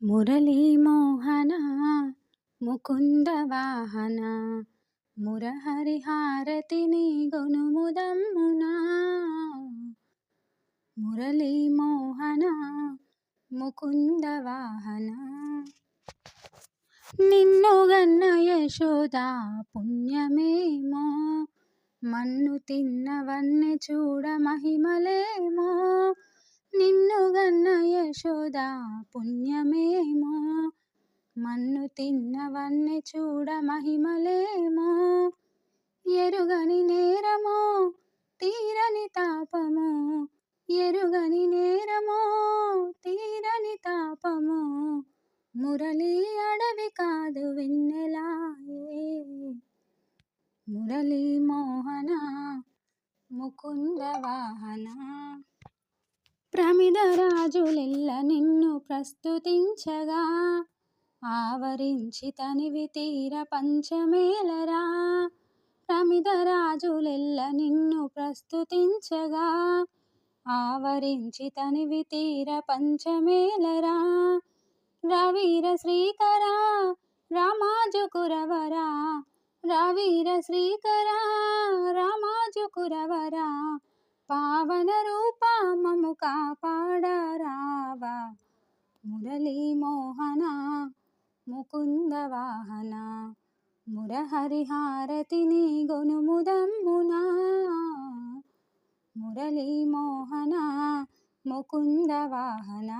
మురళీమోహన ముకుంద వాహన మురహరిహారతిని గొనుముదమ్మునా. మురళీమోహన ముకుంద వాహన నిన్ను గన్న యశోదా పుణ్యమేమో, మన్ను తిన్నవన్నె చూడ మహిమలేమో. నిన్ను గన్న యశోదా పుణ్యమేమో, మన్ను తిన్నవన్నె చూడ మహిమలేమో. ఎరుగని నేరమో తీరని తాపమో, ఎరుగని నేరమో తీరని తాపమో. మురళీ అడవి కాదు వెన్నెలాయే. మురళీమోహన ముకుంద వాహన ప్రమిదరాజులెల్ల నిన్ను ప్రస్తుతించగా, ఆవరించి తనివి తీర పంచమేలరా. ప్రమిదరాజులెల్ల నిన్ను ప్రస్తుతించగా, ఆవరించి తనివి తీర పంచమేలరా. రవీర శ్రీకరా రామాజుకురవరా, రవీర శ్రీకరా రామాజుకురవరా. పావన రూపా మము కాపాడరావా. మురళీమోహన ముకుంద వాహన మురహరిహారతిని గొనుముదమ్మునా. మురళీమోహన ముకుంద వాహన.